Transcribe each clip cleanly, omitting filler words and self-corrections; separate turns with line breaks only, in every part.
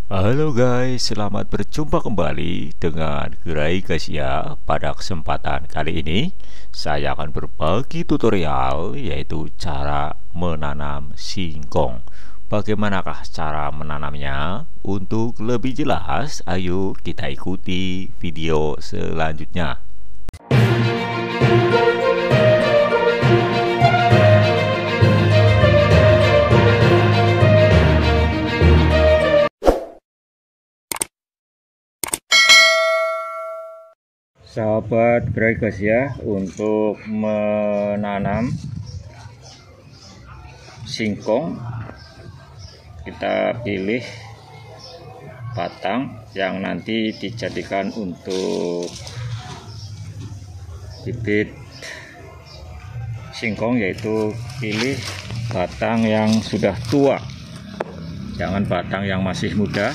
Halo guys, selamat berjumpa kembali dengan Gerai Gasia. Pada kesempatan kali ini, saya akan berbagi tutorial yaitu cara menanam singkong. Bagaimanakah cara menanamnya? Untuk lebih jelas, ayo kita ikuti video selanjutnya. Sahabat Gregas ya, untuk menanam singkong kita pilih batang yang nanti dijadikan untuk bibit singkong, yaitu pilih batang yang sudah tua, jangan batang yang masih muda.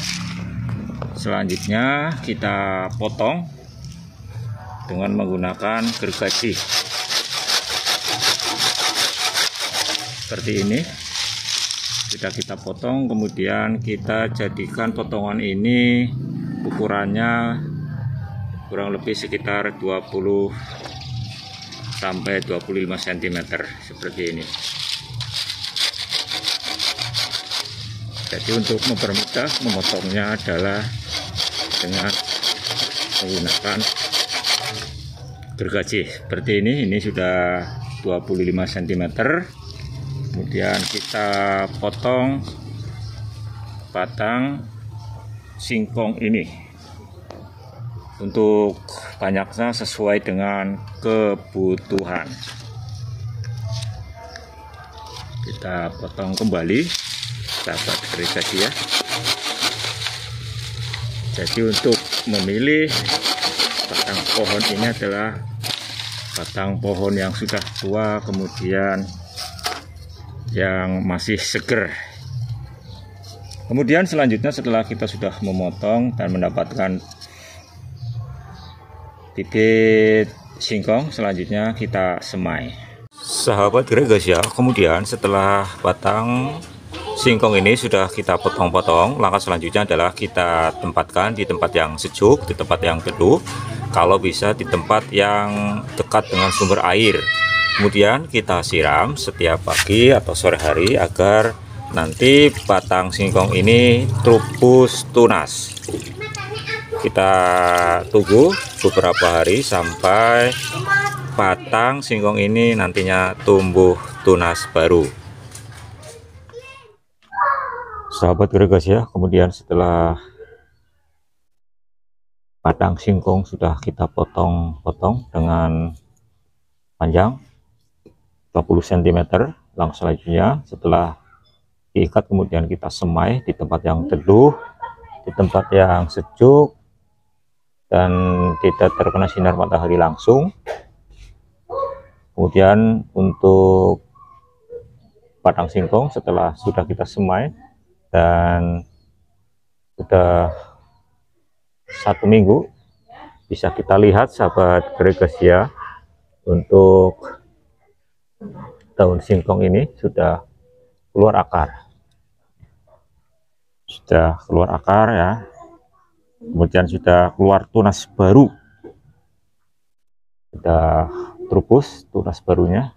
Selanjutnya kita potong dengan menggunakan gergaji seperti ini. Sudah kita potong, kemudian kita jadikan potongan ini ukurannya kurang lebih sekitar 20 sampai 25 cm seperti ini. Jadi untuk mempermudah memotongnya adalah dengan menggunakan gergaji seperti ini sudah 25 cm. Kemudian kita potong batang singkong ini untuk banyaknya sesuai dengan kebutuhan. Kita potong kembali, sahabat gergaji ya. Jadi untuk memilih batang pohon ini adalah batang pohon yang sudah tua, kemudian yang masih seger. Kemudian selanjutnya setelah kita sudah memotong dan mendapatkan bibit singkong, selanjutnya kita semai. Sahabat Gregas ya, kemudian setelah batang singkong ini sudah kita potong-potong, langkah selanjutnya adalah kita tempatkan di tempat yang sejuk, di tempat yang teduh, kalau bisa di tempat yang dekat dengan sumber air. Kemudian kita siram setiap pagi atau sore hari agar nanti batang singkong ini trubus tunas. Kita tunggu beberapa hari sampai batang singkong ini nantinya tumbuh tunas baru. Sahabat Gregas ya, kemudian setelah batang singkong sudah kita potong-potong dengan panjang 20 cm, langkah selanjutnya setelah diikat kemudian kita semai di tempat yang teduh, di tempat yang sejuk dan tidak terkena sinar matahari langsung. Kemudian untuk batang singkong setelah sudah kita semai dan sudah 1 minggu, bisa kita lihat sahabat Gregas ya, untuk daun singkong ini sudah keluar akar, ya, kemudian sudah keluar tunas baru, sudah trubus tunas barunya.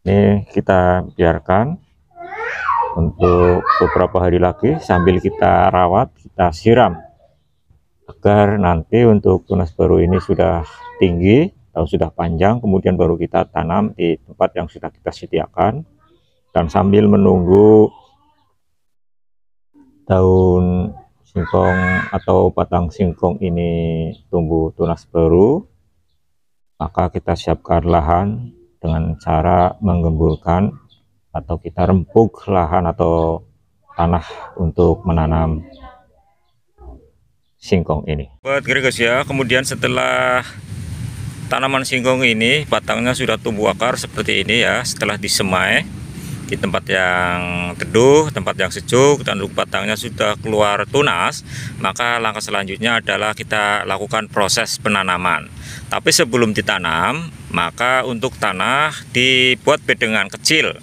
Ini kita biarkan untuk beberapa hari lagi sambil kita rawat, kita siram agar nanti untuk tunas baru ini sudah tinggi atau sudah panjang, kemudian baru kita tanam di tempat yang sudah kita sediakan. Dan sambil menunggu daun singkong atau batang singkong ini tumbuh tunas baru, maka kita siapkan lahan dengan cara menggemburkan atau kita rempuk lahan atau tanah untuk menanam singkong ini. Buat Gregas ya, kemudian setelah tanaman singkong ini batangnya sudah tumbuh akar seperti ini ya, setelah disemai di tempat yang teduh, tempat yang sejuk, dan batangnya sudah keluar tunas, maka langkah selanjutnya adalah kita lakukan proses penanaman. Tapi sebelum ditanam, maka untuk tanah dibuat bedengan kecil,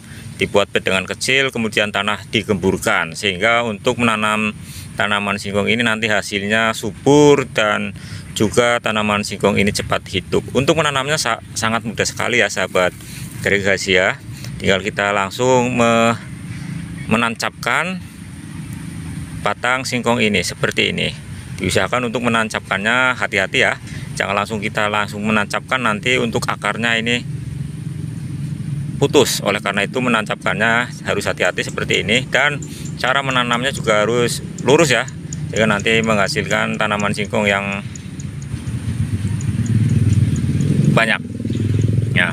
kemudian tanah digemburkan, sehingga untuk menanam tanaman singkong ini nanti hasilnya subur dan juga tanaman singkong ini cepat hidup. Untuk menanamnya sangat mudah sekali ya sahabat Gregasia. Tinggal kita langsung menancapkan batang singkong ini seperti ini. Diusahakan untuk menancapkannya hati-hati ya, jangan kita langsung menancapkan, nanti untuk akarnya ini putus. Oleh karena itu menancapkannya harus hati-hati seperti ini, dan cara menanamnya juga harus lurus ya, sehingga nanti menghasilkan tanaman singkong yang banyak ya,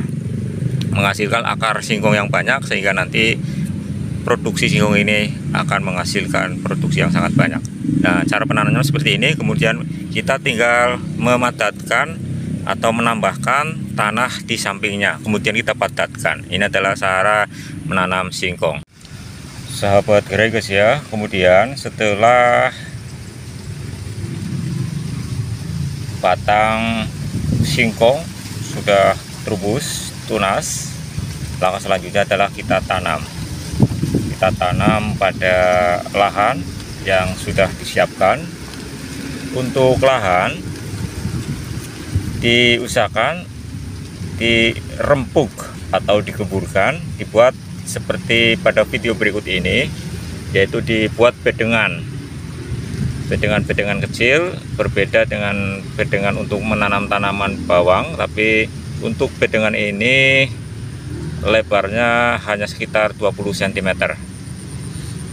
menghasilkan akar singkong yang banyak, sehingga nanti produksi singkong ini akan menghasilkan produksi yang sangat banyak. Nah, cara penanamnya seperti ini. Kemudian kita tinggal memadatkan atau menambahkan tanah di sampingnya, kemudian kita padatkan. Ini adalah cara menanam singkong, sahabat Gregasia. Kemudian setelah batang singkong sudah terubus tunas, langkah selanjutnya adalah kita tanam. Kita tanam pada lahan yang sudah disiapkan. Untuk lahan diusahakan dirempuk atau dikeburkan, dibuat seperti pada video berikut ini, yaitu dibuat bedengan kecil, berbeda dengan bedengan untuk menanam tanaman bawang. Tapi untuk bedengan ini lebarnya hanya sekitar 20 cm.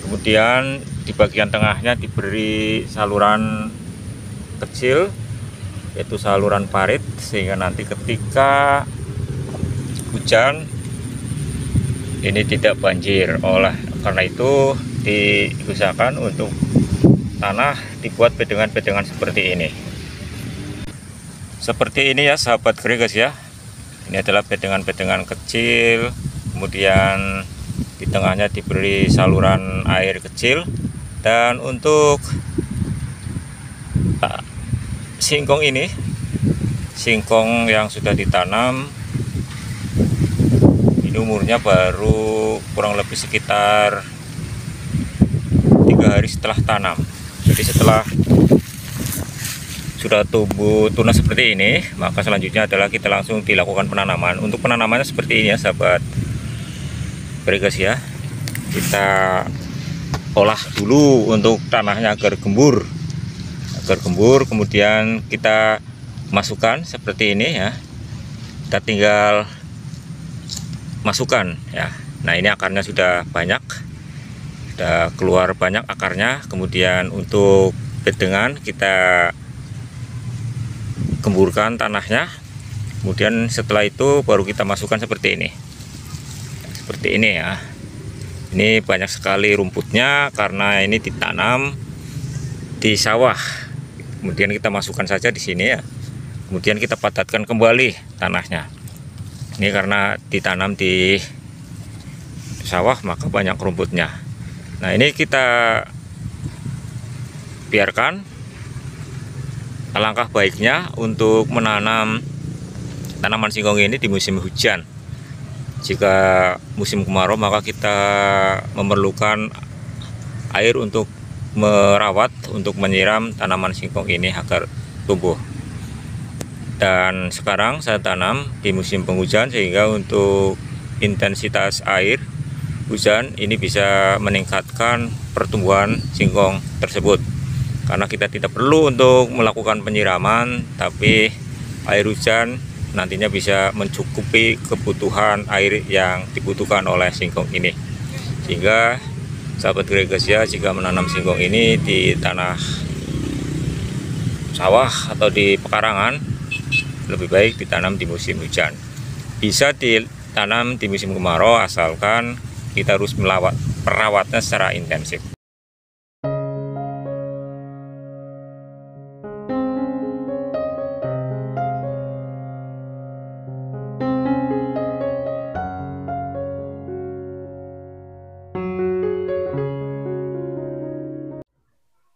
Kemudian di bagian tengahnya diberi saluran kecil, yaitu saluran parit, sehingga nanti ketika hujan ini tidak banjir. Oleh karena itu diusahakan untuk tanah dibuat bedengan-bedengan seperti ini. Seperti ini ya sahabat Gregasia. Ini adalah bedengan-bedengan kecil, kemudian di tengahnya diberi saluran air kecil. Dan untuk singkong ini, singkong yang sudah ditanam ini umurnya baru kurang lebih sekitar 3 hari setelah tanam. Jadi setelah sudah tumbuh tunas seperti ini, maka selanjutnya adalah kita langsung dilakukan penanaman. Untuk penanamannya seperti ini ya sahabat Gregasia. Kita olah dulu untuk tanahnya agar gembur, kemudian kita masukkan seperti ini ya. Kita tinggal masukkan ya. Nah, ini akarnya sudah banyak, sudah keluar banyak akarnya. Kemudian untuk bedengan kita gemburkan tanahnya, kemudian setelah itu baru kita masukkan seperti ini ya. Ini banyak sekali rumputnya karena ini ditanam di sawah. Kemudian kita masukkan saja di sini ya. Kemudian kita padatkan kembali tanahnya. Ini karena ditanam di sawah maka banyak rumputnya. Nah, ini kita biarkan. Alangkah baiknya untuk menanam tanaman singkong ini di musim hujan. Jika musim kemarau maka kita memerlukan air untuk merawat, untuk menyiram tanaman singkong ini agar tumbuh. Dan sekarang saya tanam di musim penghujan, sehingga untuk intensitas air hujan ini bisa meningkatkan pertumbuhan singkong tersebut. Karena kita tidak perlu untuk melakukan penyiraman, tapi air hujan nantinya bisa mencukupi kebutuhan air yang dibutuhkan oleh singkong ini. Sehingga sahabat Gregasia, jika menanam singkong ini di tanah sawah atau di pekarangan, lebih baik ditanam di musim hujan. Bisa ditanam di musim kemarau asalkan kita harus merawatnya secara intensif.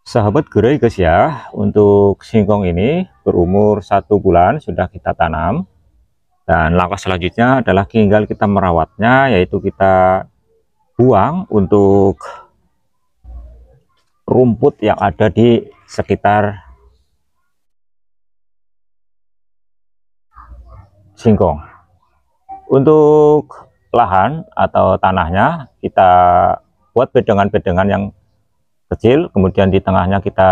Sahabat Gregasia, untuk singkong ini berumur 1 bulan sudah kita tanam, dan langkah selanjutnya adalah tinggal kita merawatnya, yaitu kita buang untuk rumput yang ada di sekitar singkong. Untuk lahan atau tanahnya kita buat bedengan-bedengan yang kecil, kemudian di tengahnya kita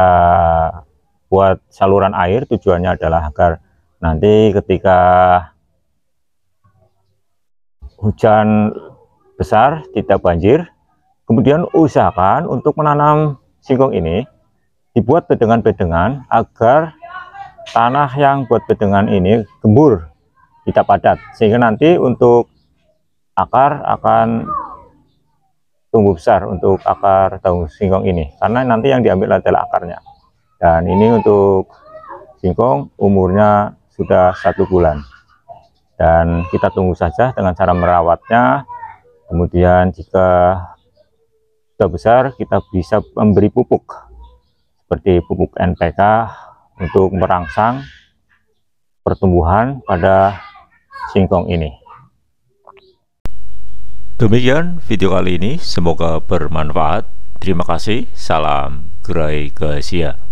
buat saluran air. Tujuannya adalah agar nanti ketika hujan besar tidak banjir. Kemudian usahakan untuk menanam singkong ini dibuat bedengan-bedengan agar tanah yang buat bedengan ini gembur, tidak padat, sehingga nanti untuk akar akan tumbuh besar untuk akar daun singkong ini, karena nanti yang diambil adalah akarnya. Dan ini untuk singkong umurnya sudah 1 bulan, dan kita tunggu saja dengan cara merawatnya. Kemudian jika sudah besar, kita bisa memberi pupuk seperti pupuk NPK untuk merangsang pertumbuhan pada singkong ini. Demikian video kali ini, semoga bermanfaat. Terima kasih, salam Gerai Gahasia.